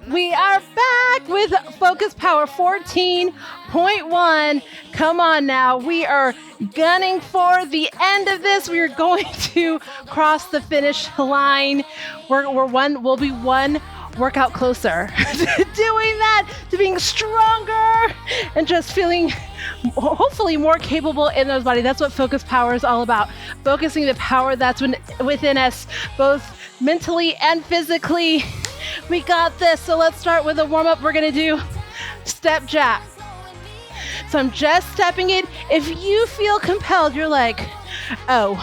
We are back with Focus Power 14.1. Come on now. We are gunning for the end of this. We are going to cross the finish line. We'll be one workout closer to doing that, to being stronger and just feeling hopefully more capable in those bodies. That's what Focus Power is all about. Focusing the power that's within us, both mentally and physically. We got this. So let's start with a warm-up. We're going to do step jab. So I'm just stepping it. If you feel compelled, you're like, oh,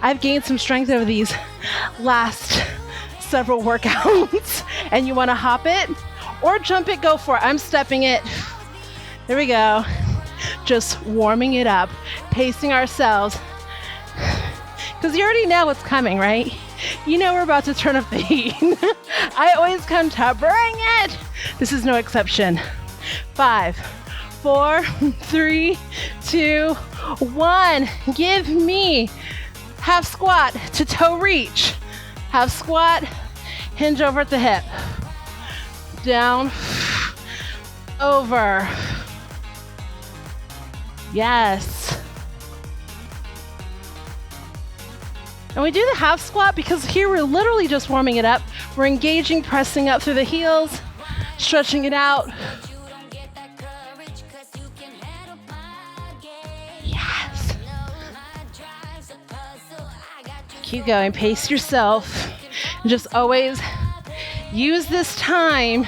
I've gained some strength over these last several workouts, and you want to hop it or jump it, go for it. I'm stepping it. There we go. Just warming it up, pacing ourselves. Because you already know what's coming, right? You know we're about to turn up the heat. I always come to bring it. This is no exception. 5, 4, 3, 2, 1. Give me half squat to toe reach. Half squat, hinge over at the hip. Down, over. Yes. And we do the half squat because here we're literally just warming it up. We're engaging, pressing up through the heels, stretching it out. Yes. Keep going, pace yourself. And just always use this time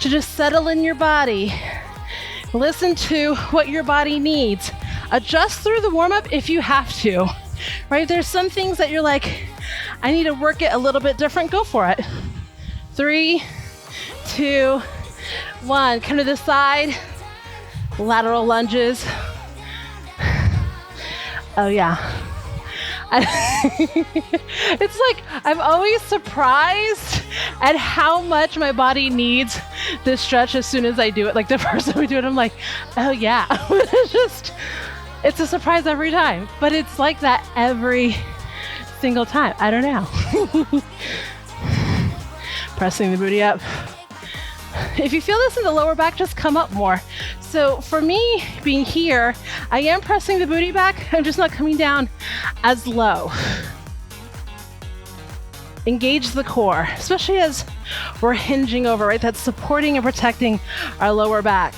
to just settle in your body. Listen to what your body needs. Adjust through the warm-up if you have to. Right? There's some things that you're like, I need to work it a little bit different. Go for it. 3, 2, 1. Come to the side. Lateral lunges. Oh yeah. It's like I'm always surprised at how much my body needs this stretch as soon as I do it. Like the first time we do it, I'm like, oh yeah. It's a surprise every time, but it's like that every single time. I don't know. Pressing the booty up. If you feel this in the lower back, just come up more. So for me, being here, I am pressing the booty back. I'm just not coming down as low. Engage the core, especially as we're hinging over, right? That's supporting and protecting our lower back.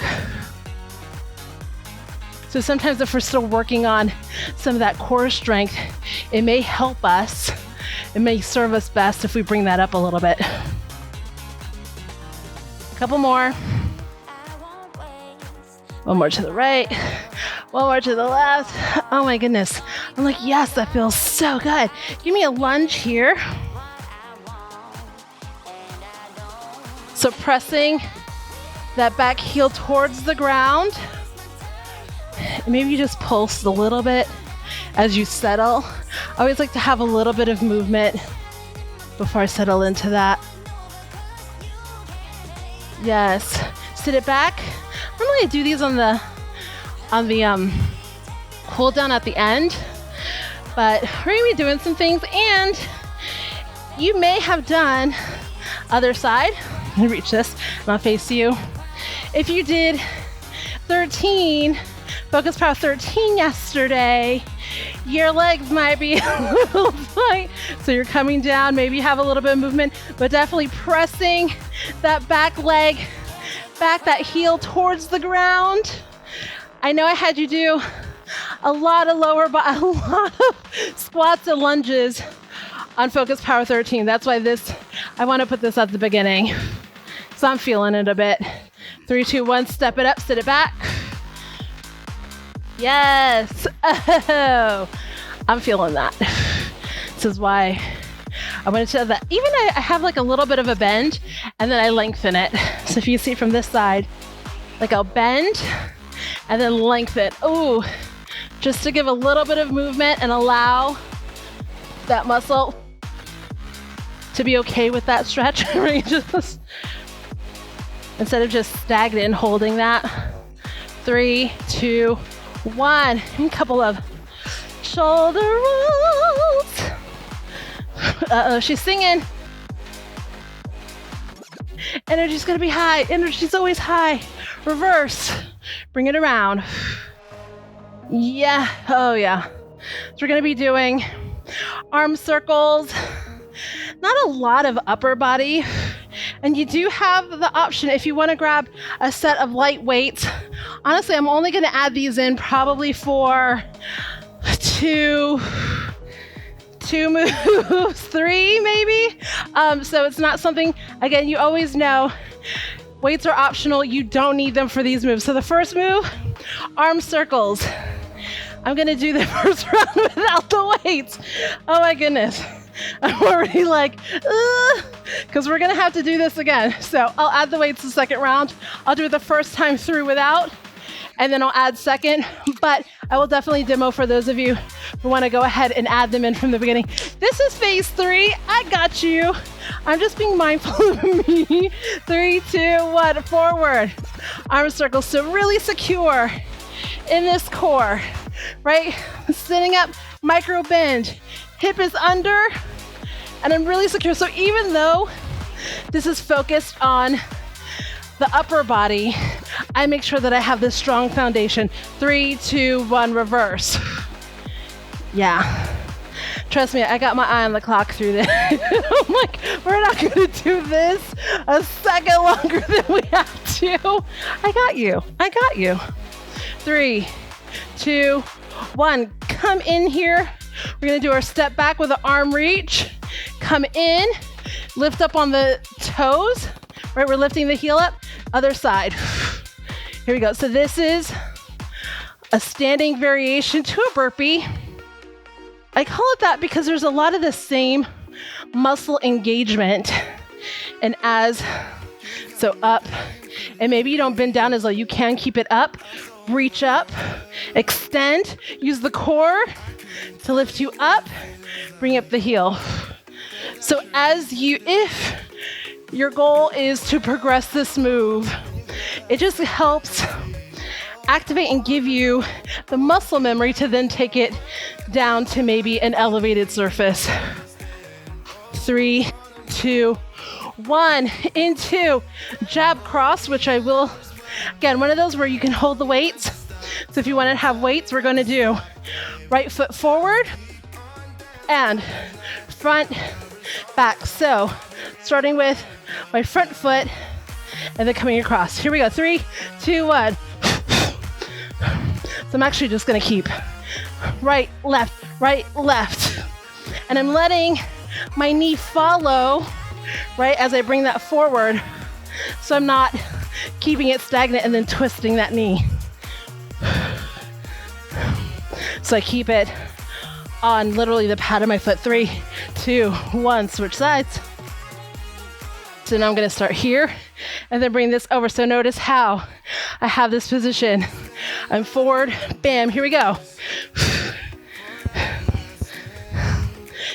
So sometimes if we're still working on some of that core strength, it may help us. It may serve us best if we bring that up a little bit. A couple more. One more to the right. One more to the left. Oh my goodness. I'm like, yes, that feels so good. Give me a lunge here. So pressing that back heel towards the ground. Maybe you just pulse a little bit as you settle. I always like to have a little bit of movement before I settle into that. Yes. Sit it back. Normally I do these on the cool down at the end, but we're gonna be doing some things, and you may have done other side. I'm gonna reach this and I'll face you. If you did 13, Focus Power 13 yesterday, your legs might be a little tight. So you're coming down, maybe you have a little bit of movement, but definitely pressing that back leg, back that heel towards the ground. I know I had you do a lot of squats and lunges on Focus Power 13. That's why I want to put this at the beginning. So I'm feeling it a bit. 3, 2, 1, step it up, sit it back. Yes. Oh, I'm feeling that. This is why I wanted to have that. Even I have like a little bit of a bend and then I lengthen it. So if you see from this side, like I'll bend and then lengthen. Oh, just to give a little bit of movement and allow that muscle to be okay with that stretch. Right? Just instead of just stagnant and holding that. 3, 2, 1. And a couple of shoulder rolls. Uh-oh, she's singing. Energy's gonna be high. Energy's always high. Reverse. Bring it around. Yeah, oh yeah. So we're gonna be doing arm circles, not a lot of upper body. And you do have the option if you wanna grab a set of light weights. Honestly, I'm only gonna add these in probably for two moves, 3 maybe. So it's not something, again, you always know weights are optional. You don't need them for these moves. So the first move, arm circles. I'm gonna do the first round without the weights. Oh my goodness. I'm already like, because we're gonna have to do this again. So I'll add the weights the second round. I'll do it the first time through without, and then I'll add second, but I will definitely demo for those of you who wanna go ahead and add them in from the beginning. This is phase 3, I got you. I'm just being mindful of me. 3, 2, 1, forward. Arm circles, so really secure in this core, right? Sitting up, micro bend. Hip is under, and I'm really secure. So even though this is focused on the upper body, I make sure that I have this strong foundation. 3, 2, 1, reverse. Yeah. Trust me, I got my eye on the clock through this. I'm like, we're not gonna do this a second longer than we have to. I got you. 3, 2, 1, come in here. We're gonna do our step back with an arm reach. Come in, lift up on the toes, right? We're lifting the heel up, other side. Here we go. So this is a standing variation to a burpee. I call it that because there's a lot of the same muscle engagement. And so up, and maybe you don't bend down as low. You can keep it up, reach up, extend, use the core to lift you up, bring up the heel. So if your goal is to progress this move, it just helps activate and give you the muscle memory to then take it down to maybe an elevated surface. 3, 2, 1, into jab cross, which I will, again, one of those where you can hold the weights. So if you want to have weights, we're going to do right foot forward and front, back. So starting with my front foot and then coming across. Here we go. 3, 2, 1. So I'm actually just going to keep right, left, and I'm letting my knee follow, right, as I bring that forward. So I'm not keeping it stagnant and then twisting that knee. So I keep it on literally the pad of my foot. 3, 2, 1, switch sides. So now I'm gonna start here and then bring this over. So notice how I have this position. I'm forward, bam, here we go.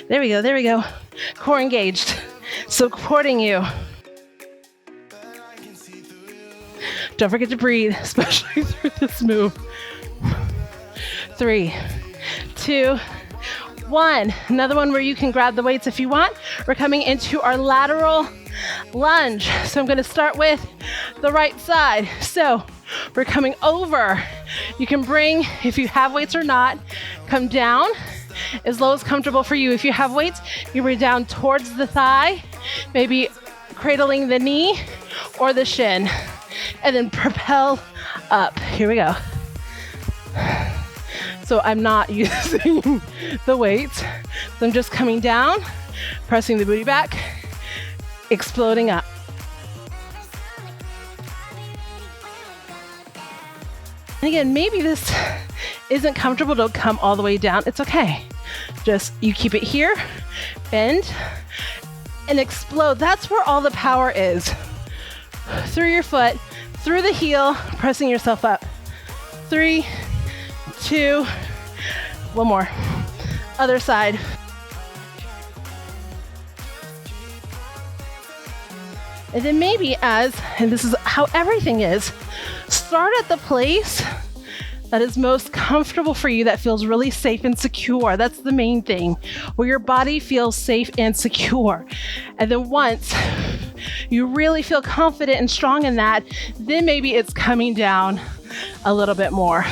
There we go. Core engaged, supporting you. Don't forget to breathe, especially through this move. 3, 2, 1. Another one where you can grab the weights if you want. We're coming into our lateral lunge. So I'm going to start with the right side. So we're coming over. You can bring, if you have weights or not, come down as low as comfortable for you. If you have weights, you bring down towards the thigh, maybe cradling the knee or the shin, and then propel up. Here we go. So I'm not using the weights. So I'm just coming down, pressing the booty back, exploding up. And again, maybe this isn't comfortable to come all the way down. It's okay. Just you keep it here, bend, and explode. That's where all the power is. Through your foot, through the heel, pressing yourself up. 3, 2, one more. Other side. And then maybe and this is how everything is, start at the place that is most comfortable for you, that feels really safe and secure. That's the main thing, where your body feels safe and secure. And then once you really feel confident and strong in that, then maybe it's coming down a little bit more,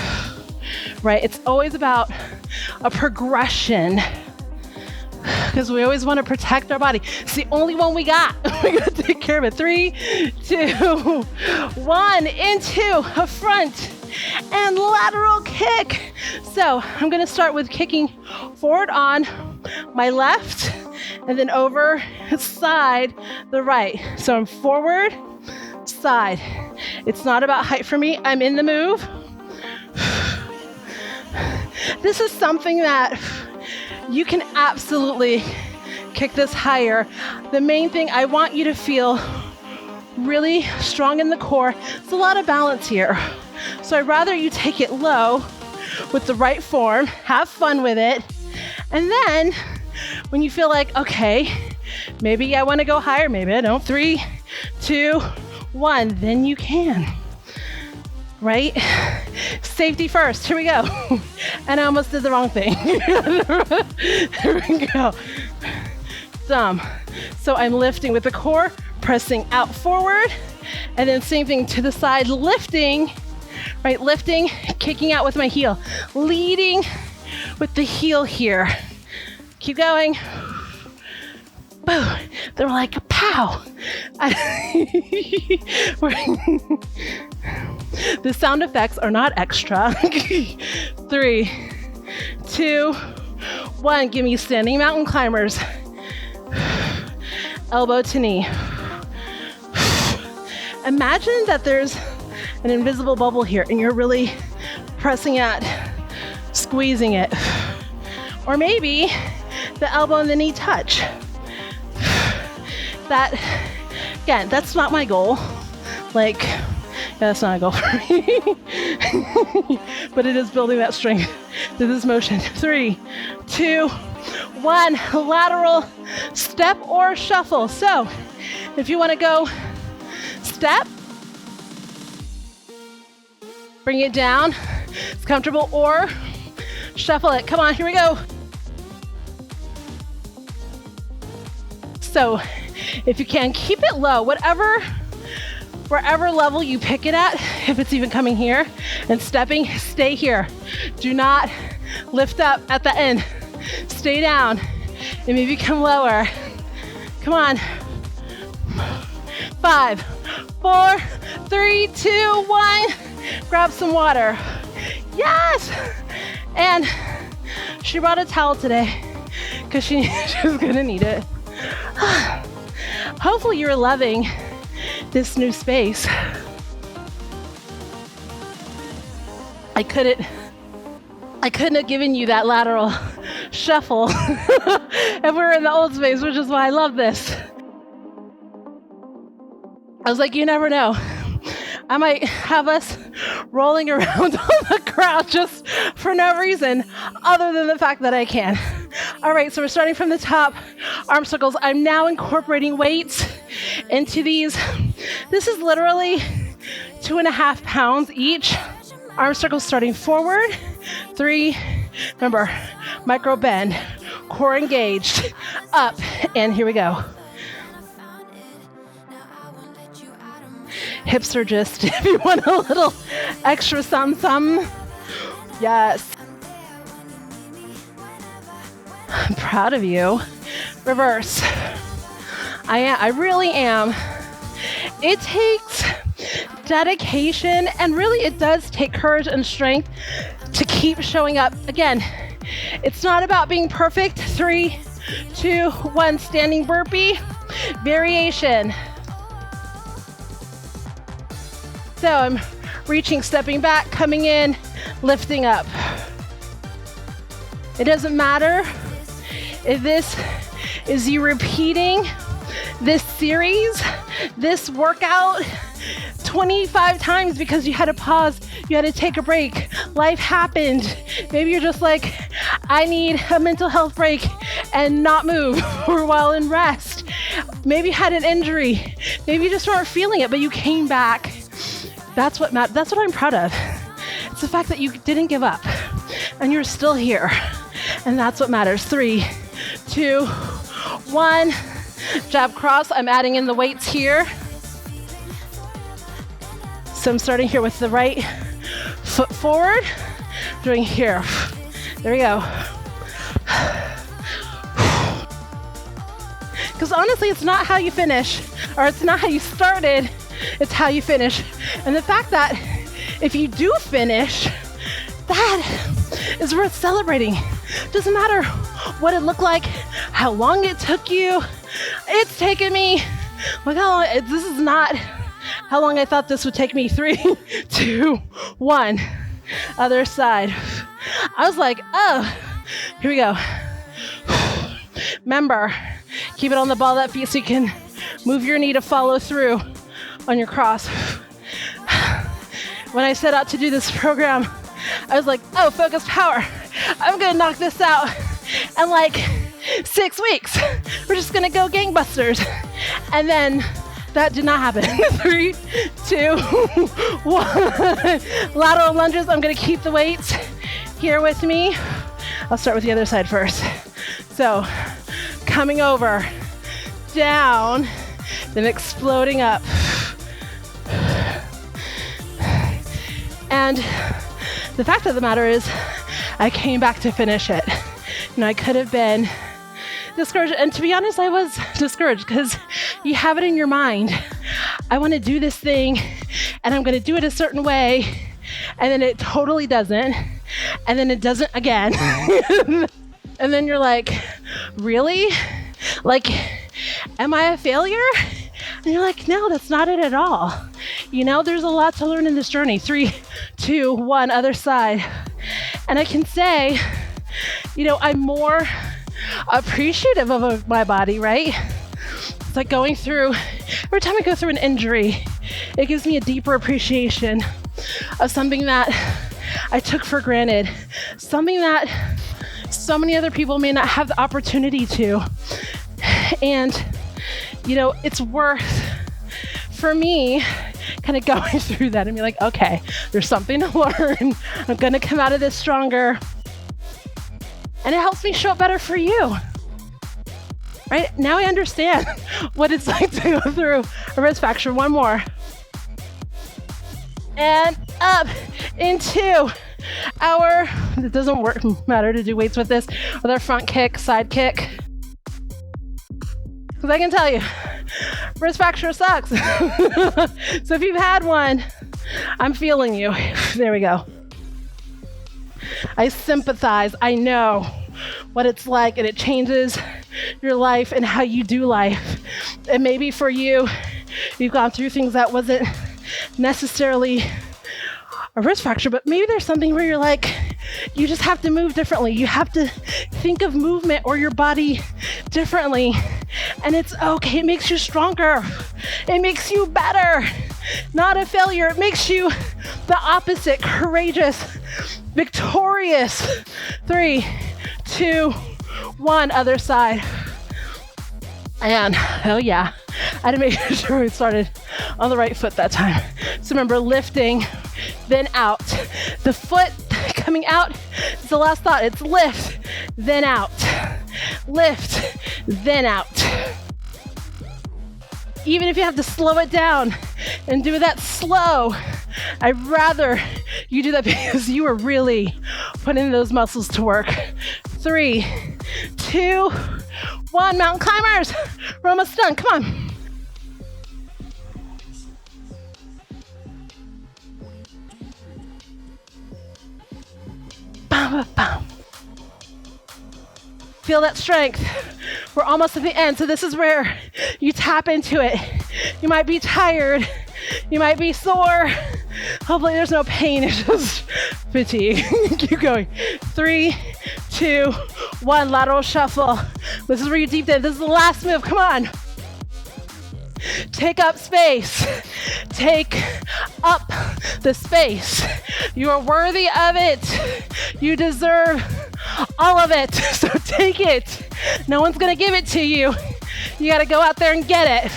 right? It's always about a progression, because we always want to protect our body. It's the only one we got. We got to take care of it. 3, 2, 1, into a front and lateral kick. So I'm going to start with kicking forward on my left and then over side the right. So I'm forward, side. It's not about height for me. I'm in the move. This is something that you can absolutely kick this higher. The main thing, I want you to feel really strong in the core. It's a lot of balance here. So I'd rather you take it low with the right form, have fun with it. And then when you feel like, okay, maybe I want to go higher, maybe I don't. 3, 2, 1, then you can. Right? Safety first. Here we go. And I almost did the wrong thing. Here we go. Thumb. So I'm lifting with the core, pressing out forward, and then same thing to the side, lifting, right? Lifting, kicking out with my heel, leading with the heel here. Keep going. Boom. They're like, pow. The sound effects are not extra. 3, 2, 1. Give me standing mountain climbers. Elbow to knee. Imagine that there's an invisible bubble here and you're really pressing it, squeezing it. Or maybe the elbow and the knee touch. That, again, that's not my goal. Like, yeah, that's not a goal for me. But it is building that strength to this motion. 3, 2, 1. Lateral step or shuffle. So if you want to go step, bring it down. It's comfortable, or shuffle it. Come on, here we go. So if you can, keep it low, wherever level you pick it at, if it's even coming here and stepping, stay here. Do not lift up at the end. Stay down and maybe come lower. Come on. 5, 4, 3, 2, 1. Grab some water. Yes! And she brought a towel today because she was gonna need it. Hopefully you're loving this new space. I couldn't have given you that lateral shuffle if we were in the old space, which is why I love this. I was like, you never know. I might have us rolling around on the ground just for no reason other than the fact that I can. All right, so we're starting from the top, arm circles. I'm now incorporating weights into these. This is literally 2.5 pounds each. Arm circles starting forward. 3, remember, micro bend, core engaged, up, and here we go. Hips are just, if you want a little extra something. Yes. I'm proud of you. Reverse. I really am. It takes dedication, and really it does take courage and strength to keep showing up. Again, it's not about being perfect. 3, 2, 1, standing burpee, variation. So I'm reaching, stepping back, coming in, lifting up. It doesn't matter if this is you repeating this series, this workout 25 times because you had to pause, you had to take a break, life happened. Maybe you're just like, I need a mental health break and not move for a while and rest. Maybe you had an injury. Maybe you just weren't feeling it, but you came back. That's what matters. That's what I'm proud of. It's the fact that you didn't give up and you're still here. And that's what matters. 3, 2, 1. Jab cross, I'm adding in the weights here. So I'm starting here with the right foot forward, doing here. There we go. Because honestly, it's not how you finish, or it's not how you started, it's how you finish. And the fact that if you do finish, that is worth celebrating. Doesn't matter what it looked like, how long it took you. It's taken me, look how long, this is not how long I thought this would take me. 3, 2, 1. Other side. I was like, oh, here we go. Remember, keep it on the ball of that feet so you can move your knee to follow through on your cross. When I set out to do this program, I was like, oh, focused power. I'm gonna knock this out in like 6 weeks. We're just gonna go gangbusters. And then that did not happen. 3, 2, 1. Lateral lunges. I'm gonna keep the weights here with me. I'll start with the other side first. So, coming over, down, then exploding up. And the fact of the matter is, I came back to finish it. I could have been discouraged. And to be honest, I was discouraged because you have it in your mind. I want to do this thing and I'm going to do it a certain way. And then it totally doesn't. And then it doesn't again. And then you're like, really? Like, am I a failure? And you're like, no, that's not it at all. There's a lot to learn in this journey. 3, 2, 1, other side. And I can say, I'm more appreciative of my body, right? It's like going through, every time I go through an injury, it gives me a deeper appreciation of something that I took for granted, something that so many other people may not have the opportunity to. And, it's worth, for me, kind of going through that and be like, okay, there's something to learn. I'm going to come out of this stronger. And it helps me show up better for you. Right? Now I understand what it's like to go through a wrist fracture. One more. And up into our, it doesn't matter to do weights with this, with our front kick, side kick. Because I can tell you, wrist fracture sucks. So if you've had one, I'm feeling you. There we go. I sympathize. I know what it's like, and it changes your life and how you do life. And maybe for you, you've gone through things that wasn't necessarily a wrist fracture, but maybe there's something where you're like, you just have to move differently. You have to think of movement or your body differently. And it's okay. It makes you stronger. It makes you better. Not a failure. It makes you the opposite, courageous, victorious. 3, 2, 1, other side. And oh yeah, I had to make sure we started on the right foot that time. So remember, lifting, then out. The foot coming out is the last thought. It's lift, then out. Lift, then out. Even if you have to slow it down and do that slow, I'd rather you do that because you are really putting those muscles to work. 3, 2, 1, mountain climbers. We're almost done, come on. Bam, bam. Feel that strength. We're almost at the end, so this is where you tap into it. You might be tired, you might be sore. Hopefully there's no pain, it's just fatigue. Keep going. 3, 2, 1, lateral shuffle. This is where you deep dive. This is the last move, come on. Take up space. Take up the space. You are worthy of it. You deserve all of it. So take it. No one's gonna give it to you. You gotta go out there and get it.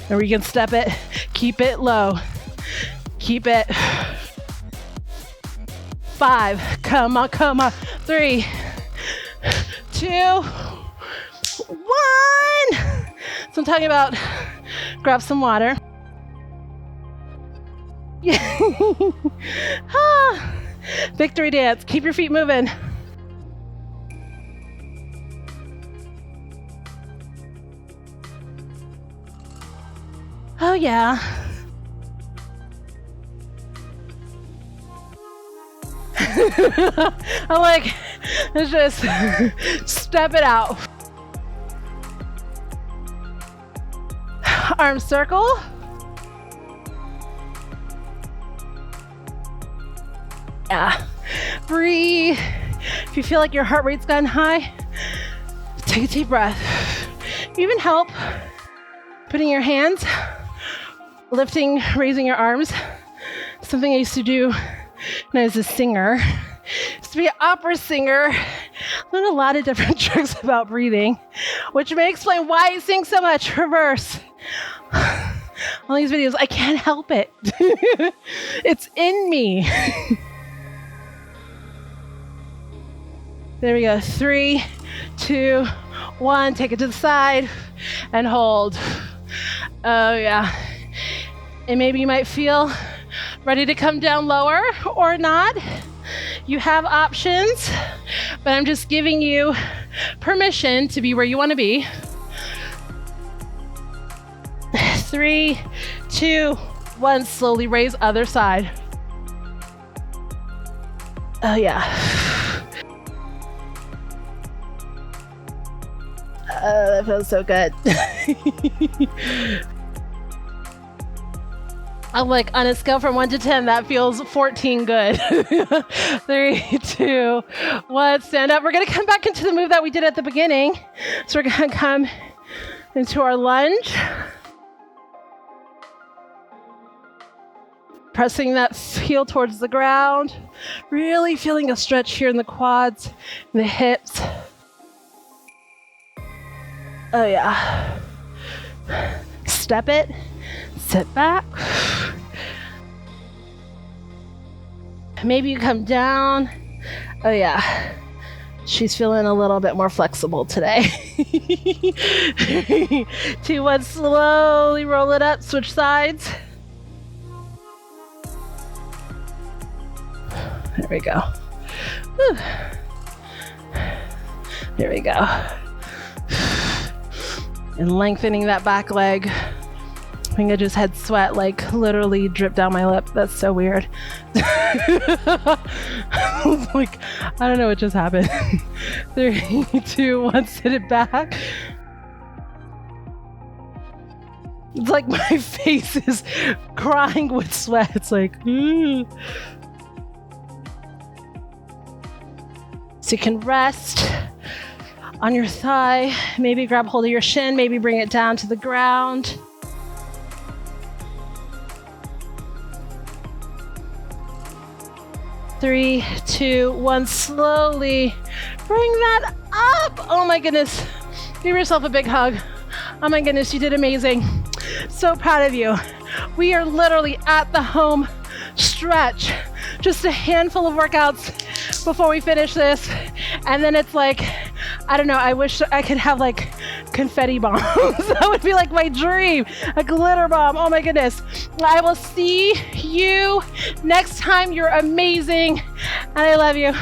And we can step it. Keep it low. Keep it. 5. Come on, come on. 3, 2, 1. So I'm talking about grab some water. Victory dance. Keep your feet moving. Oh yeah. I'm like, let's just step it out. Arm circle. Yeah. Breathe. If you feel like your heart rate's gotten high, take a deep breath. Even help putting your hands, lifting, raising your arms. Something I used to do when I was a singer. I used to be an opera singer. Learned a lot of different tricks about breathing, which may explain why I sing so much. Reverse. All these videos, I can't help it. It's in me. There we go. 3, 2, 1. Take it to the side and hold. Oh yeah. And maybe you might feel ready to come down lower or not. You have options, but I'm just giving you permission to be where you want to be. 3, 2, 1. Slowly raise other side. Oh yeah. That feels so good. I'm like, on a scale from 1 to 10, that feels 14 good. 3, 2, 1, stand up. We're gonna come back into the move that we did at the beginning. So we're gonna come into our lunge. Pressing that heel towards the ground. Really feeling a stretch here in the quads, and the hips. Oh yeah. Step it, sit back. Maybe you come down. Oh yeah. She's feeling a little bit more flexible today. 3, 2, 1, slowly roll it up, switch sides. There we go. Whew. There we go. And lengthening that back leg. I think I just had sweat like literally drip down my lip. That's so weird. I was like, I don't know what just happened. 3, 2, 1, sit it back. It's like my face is crying with sweat. It's like, So you can rest on your thigh, maybe grab hold of your shin, maybe bring it down to the ground. Three, 2, 1, slowly bring that up. Oh my goodness. Give yourself a big hug. Oh my goodness, you did amazing. So proud of you. We are literally at the home stretch. Just a handful of workouts before we finish this. And then it's like, I don't know, I wish I could have like confetti bombs. That would be like my dream. A glitter bomb. Oh my goodness. I will see you next time. You're amazing. And I love you.